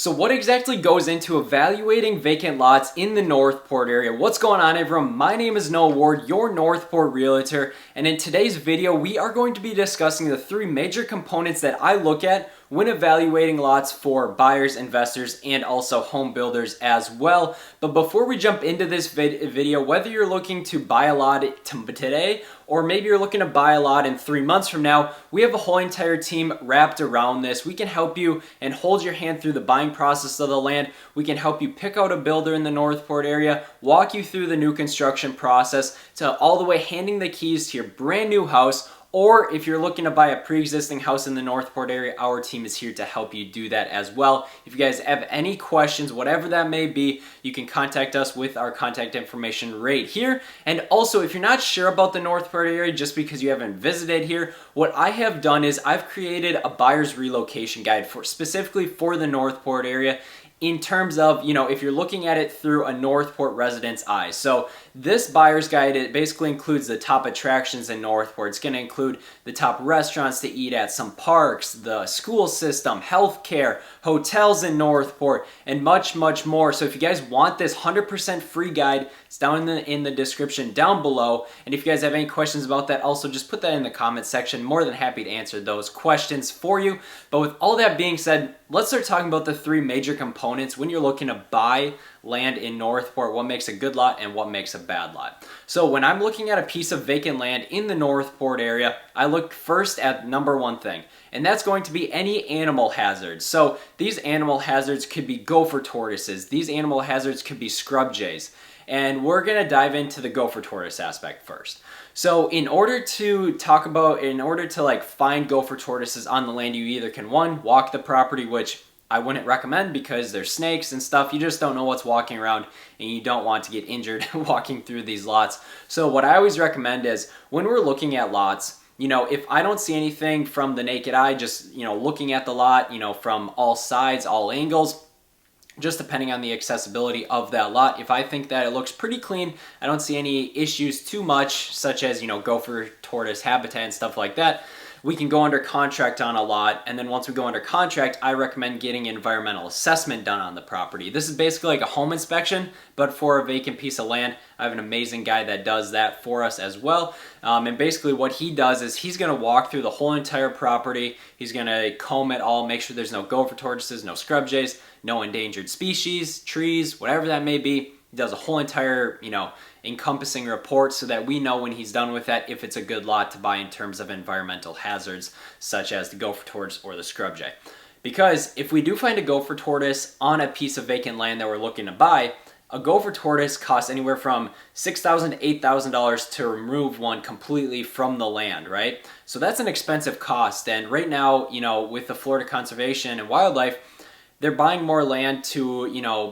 So what exactly goes into evaluating vacant lots in the Northport area? What's going on, everyone? My name is Noah Ward, your Northport realtor, and in today's video we are going to be discussing the three major components that I look at when evaluating lots for buyers, investors, and also home builders as well. But before we jump into this video, whether you're looking to buy a lot today or maybe you're looking to buy a lot in 3 months from now, we have a whole entire team wrapped around this. We can help you and hold your hand through the buying process of the land. We can help you pick out a builder in the Northport area, walk you through the new construction process, to all the way handing the keys to your brand new house. Or if you're looking to buy a pre-existing house in the Northport area, our team is here to help you do that as well. If you guys have any questions, whatever that may be, you can contact us with our contact information right here. And also, if you're not sure about the Northport area just because you haven't visited here, what I have done is I've created a buyer's relocation guide specifically for the Northport area, in terms of, if you're looking at it through a Northport resident's eyes. So this buyer's guide, it basically includes the top attractions in Northport. It's going to include the top restaurants to eat at, some parks, the school system, healthcare, hotels in Northport, and much, much more. So if you guys want this 100% free guide, it's down in the description down below. And if you guys have any questions about that, also just put that in the comment section. More than happy to answer those questions for you. But with all that being said, let's start talking about the three major components when you're looking to buy land in Northport, what makes a good lot and what makes a bad lot. So when I'm looking at a piece of vacant land in the Northport area, I look first at number one thing, and that's going to be any animal hazards. So these animal hazards could be gopher tortoises, these animal hazards could be scrub jays, and we're going to dive into the gopher tortoise aspect first. So in order to find gopher tortoises on the land, you either can, one, walk the property, which I wouldn't recommend because there's snakes and stuff. You just don't know what's walking around and you don't want to get injured walking through these lots. So what I always recommend is when we're looking at lots, if I don't see anything from the naked eye, just, looking at the lot, from all sides, all angles, just depending on the accessibility of that lot. If I think that it looks pretty clean, I don't see any issues too much, such as, gopher tortoise habitat and stuff like that, we can go under contract on a lot. And then once we go under contract, I recommend getting an environmental assessment done on the property. This is basically like a home inspection, but for a vacant piece of land. I have an amazing guy that does that for us as well. And basically what he does is he's gonna walk through the whole entire property. He's gonna comb it all, make sure there's no gopher tortoises, no scrub jays, no endangered species, trees, whatever that may be. He does a whole entire, encompassing report so that we know when he's done with that if it's a good lot to buy in terms of environmental hazards such as the gopher tortoise or the scrub jay. Because if we do find a gopher tortoise on a piece of vacant land that we're looking to buy, a gopher tortoise costs anywhere from $6,000 to $8,000 to remove one completely from the land, right? So that's an expensive cost. And right now, with the Florida Conservation and Wildlife, they're buying more land to,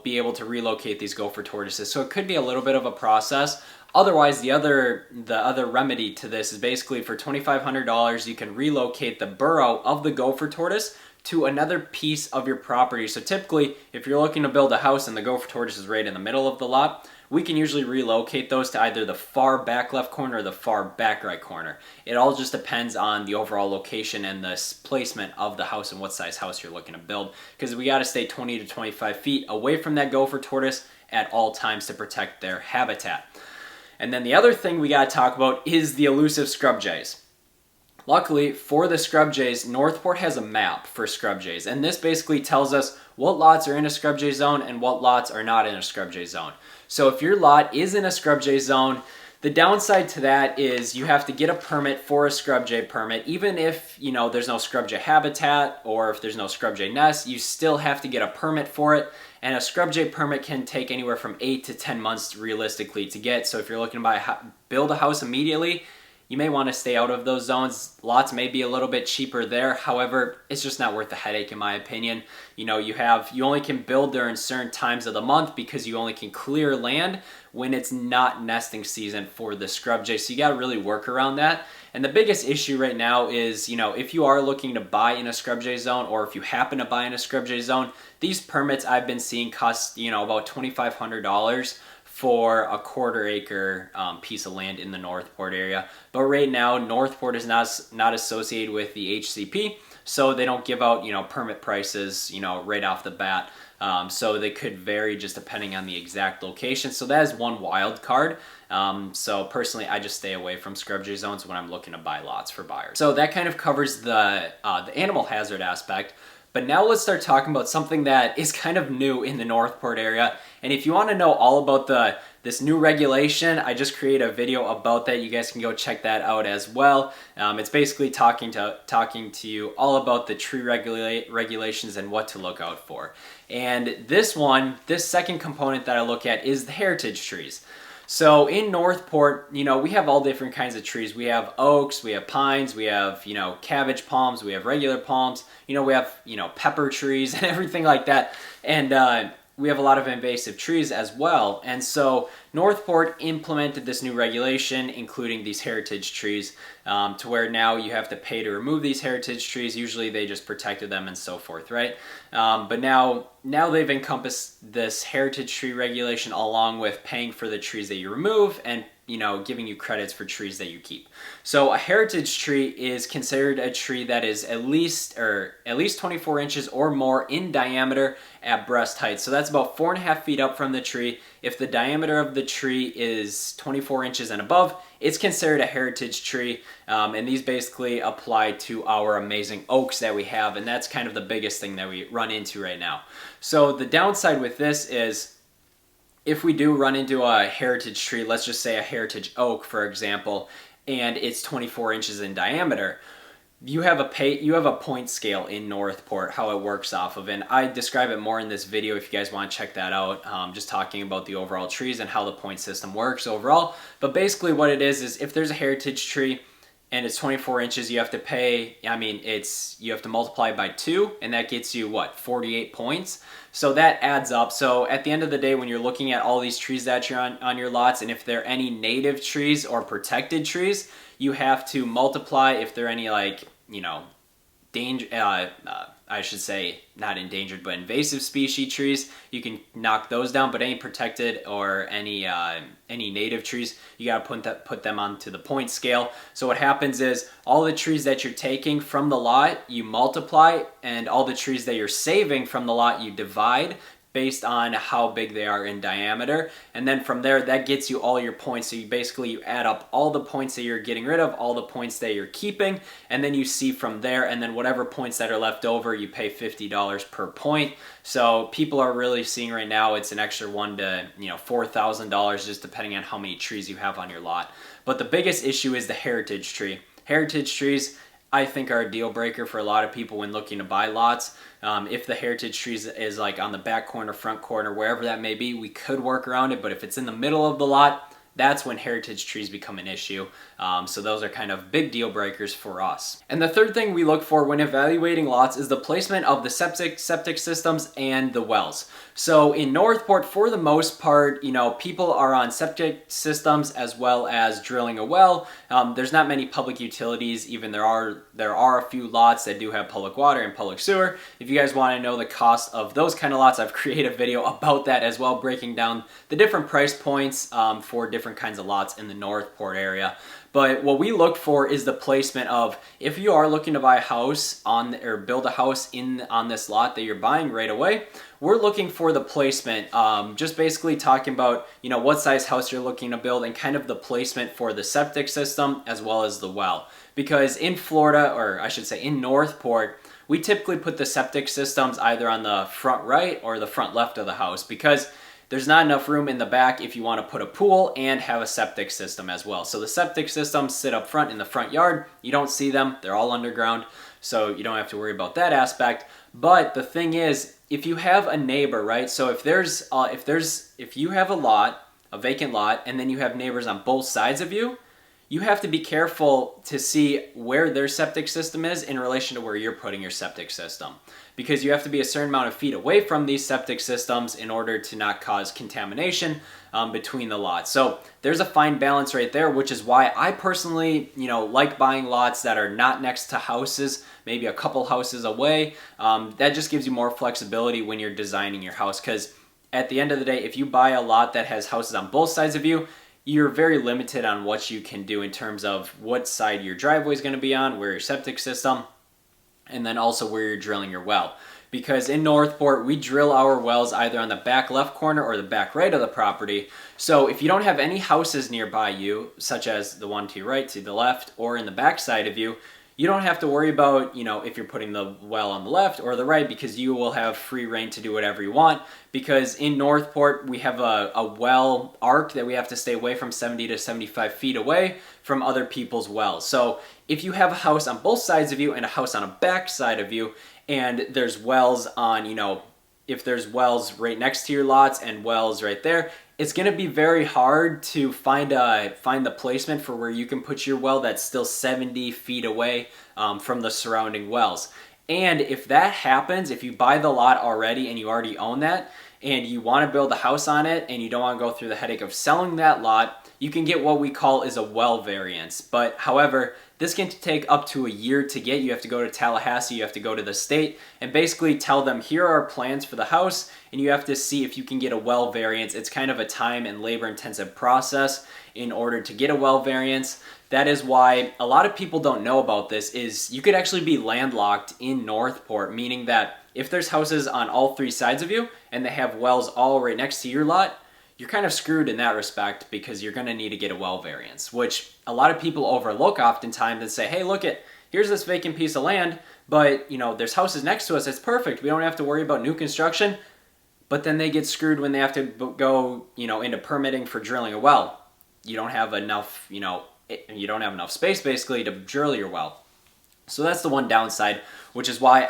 be able to relocate these gopher tortoises. So it could be a little bit of a process. Otherwise, the other remedy to this is basically for $2,500, you can relocate the burrow of the gopher tortoise to another piece of your property. So typically, if you're looking to build a house and the gopher tortoise is right in the middle of the lot, we can usually relocate those to either the far back left corner or the far back right corner. It all just depends on the overall location and the placement of the house and what size house you're looking to build, because we got to stay 20 to 25 feet away from that gopher tortoise at all times to protect their habitat. And then the other thing we got to talk about is the elusive scrub jays. Luckily for the scrub jays, Northport has a map for scrub jays, and this basically tells us what lots are in a scrub jay zone and what lots are not in a scrub jay zone. So if your lot is in a scrub jay zone, the downside to that is you have to get a permit for a scrub jay permit. Even if, there's no scrub jay habitat or if there's no scrub jay nest, you still have to get a permit for it. And a scrub jay permit can take anywhere from 8 to 10 months realistically to get. So if you're looking to build a house immediately, you may want to stay out of those zones. Lots may be a little bit cheaper there. However, it's just not worth the headache in my opinion. You only can build during certain times of the month because you only can clear land when it's not nesting season for the scrub jay. So you got to really work around that. And the biggest issue right now is, if you are looking to buy in a scrub jay zone or if you happen to buy in a scrub jay zone, these permits I've been seeing cost, about $2,500 for a quarter-acre piece of land in the Northport area. But right now, Northport is not associated with the HCP, so they don't give out, permit prices, right off the bat. So they could vary just depending on the exact location. So that is one wild card. So personally, I just stay away from scrub zones when I'm looking to buy lots for buyers. So that kind of covers the animal hazard aspect. But now let's start talking about something that is kind of new in the Northport area. And if you want to know all about this new regulation, I just created a video about that. You guys can go check that out as well. It's basically talking to you all about the tree regulations and what to look out for. And this second component that I look at is the heritage trees. So in Northport, we have all different kinds of trees. We have oaks, we have pines, we have, cabbage palms, we have regular palms, we have, pepper trees and everything like that. And we have a lot of invasive trees as well. And so Northport implemented this new regulation, including these heritage trees, to where now you have to pay to remove these heritage trees. Usually they just protected them and so forth, right? But now they've encompassed this heritage tree regulation along with paying for the trees that you remove and giving you credits for trees that you keep. So a heritage tree is considered a tree that is at least 24 inches or more in diameter at breast height. So that's about 4.5 feet up from the tree. If the diameter of the tree is 24 inches and above, it's considered a heritage tree. And these basically apply to our amazing oaks that we have. And that's kind of the biggest thing that we run into right now. So the downside with this is, if we do run into a heritage tree, let's just say a heritage oak, for example, and it's 24 inches in diameter, you have a point scale in Northport, how it works off of, and I describe it more in this video if you guys want to check that out, just talking about the overall trees and how the point system works overall. But basically what it is if there's a heritage tree and it's 24 inches, you have to pay, you have to multiply by 2, and that gets you, 48 points? So that adds up. So at the end of the day, when you're looking at all these trees that you're on your lots, and if they're any native trees or protected trees, you have to multiply. If they're any I should say not endangered, but invasive species trees, you can knock those down. But any protected or any native trees, you gotta put them onto the point scale. So what happens is all the trees that you're taking from the lot, you multiply, and all the trees that you're saving from the lot, you divide based on how big they are in diameter. And then from there, that gets you all your points. So you add up all the points that you're getting rid of, all the points that you're keeping, and then you see from there, and then whatever points that are left over, you pay $50 per point. So people are really seeing right now, it's an extra $1,000 to $4,000, just depending on how many trees you have on your lot. But the biggest issue is the heritage tree. Heritage trees, I think, are a deal breaker for a lot of people when looking to buy lots. If the heritage tree is on the back corner, front corner, wherever that may be, we could work around it. But if it's in the middle of the lot, that's when heritage trees become an issue. So those are kind of big deal breakers for us. And the third thing we look for when evaluating lots is the placement of the septic systems and the wells. So in Northport, for the most part, people are on septic systems as well as drilling a well. There's not many public utilities, even there are a few lots that do have public water and public sewer. If you guys want to know the cost of those kind of lots, I've created a video about that as well, breaking down the different price points for different kinds of lots in the Northport area. But what we look for is the placement of, if you are looking to buy a house or build a house on this lot that you're buying right away, we're looking for the placement, just basically talking about, what size house you're looking to build and kind of the placement for the septic system as well as the well. Because in Florida, or I should say in Northport, we typically put the septic systems either on the front right or the front left of the house, because there's not enough room in the back if you want to put a pool and have a septic system as well. So the septic systems sit up front in the front yard. You don't see them. They're all underground, so you don't have to worry about that aspect. But the thing is, if you have a neighbor, right? So if you have a vacant lot, and then you have neighbors on both sides of you, you have to be careful to see where their septic system is in relation to where you're putting your septic system. Because you have to be a certain amount of feet away from these septic systems in order to not cause contamination between the lots. So there's a fine balance right there, which is why I personally, like buying lots that are not next to houses, maybe a couple houses away. That just gives you more flexibility when you're designing your house. Because at the end of the day, if you buy a lot that has houses on both sides of you, you're very limited on what you can do in terms of what side your driveway is going to be on, where your septic system. and then also where you're drilling your well. Because in Northport, we drill our wells either on the back left corner or the back right of the property. So if you don't have any houses nearby you, such as the one to your right, to the left, or in the back side of you, you don't have to worry about, if you're putting the well on the left or the right, because you will have free reign to do whatever you want. Because in Northport, we have a well arc that we have to stay away from 70 to 75 feet away from other people's wells. So if you have a house on both sides of you and a house on a back side of you, and there's wells on, if there's wells right next to your lots and wells right there, it's going to be very hard to find the placement for where you can put your well that's still 70 feet away from the surrounding wells. And if that happens, if you buy the lot already and you already own that, and you want to build a house on it and you don't want to go through the headache of selling that lot, you can get what we call is a well variance. But however, this can take up to a year to get. You have to go to Tallahassee, you have to go to the state and basically tell them, here are our plans for the house, and you have to see if you can get a well variance. It's kind of a time and labor intensive process in order to get a well variance. That is why a lot of people don't know about this, is you could actually be landlocked in Northport, meaning that if there's houses on all three sides of you and they have wells all right next to your lot, you're kind of screwed in that respect, because you're going to need to get a well variance, which a lot of people overlook oftentimes and say, hey, here's this vacant piece of land, but there's houses next to us. It's perfect. We don't have to worry about new construction. But then they get screwed when they have to go, into permitting for drilling a well. You don't have enough, you don't have enough space basically to drill your well. So that's the one downside, which is why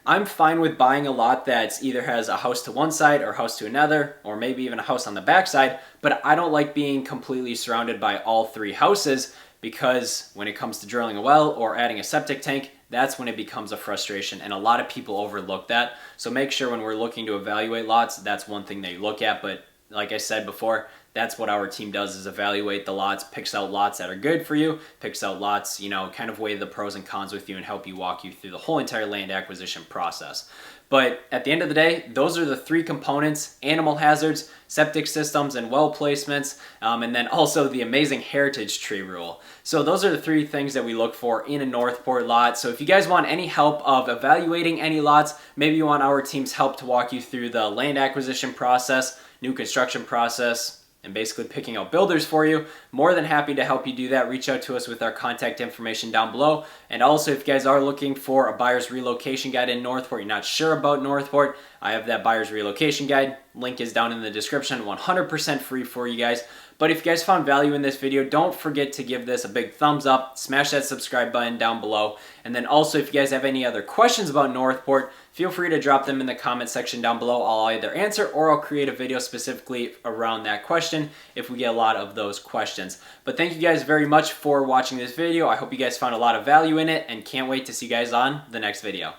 I'm fine with buying a lot that either has a house to one side or a house to another, or maybe even a house on the back side, but I don't like being completely surrounded by all three houses, because when it comes to drilling a well or adding a septic tank, that's when it becomes a frustration, and a lot of people overlook that. So make sure when we're looking to evaluate lots, that's one thing that you look at. But like I said before, that's what our team does, is evaluate the lots, picks out lots that are good for you, picks out lots, kind of weigh the pros and cons with you and help you walk you through the whole entire land acquisition process. But at the end of the day, those are the three components: animal hazards, septic systems, and well placements, and then also the amazing heritage tree rule. So those are the three things that we look for in a Northport lot. So if you guys want any help of evaluating any lots, maybe you want our team's help to walk you through the land acquisition process, new construction process, and basically picking out builders for you, more than happy to help you do that. Reach out to us with our contact information down below. And also, if you guys are looking for a buyer's relocation guide in Northport, you're not sure about Northport, I have that buyer's relocation guide. Link is down in the description, 100% free for you guys. But if you guys found value in this video, don't forget to give this a big thumbs up, smash that subscribe button down below. And then also, if you guys have any other questions about Northport, feel free to drop them in the comment section down below. I'll either answer or I'll create a video specifically around that question if we get a lot of those questions. But thank you guys very much for watching this video. I hope you guys found a lot of value in it, and can't wait to see you guys on the next video.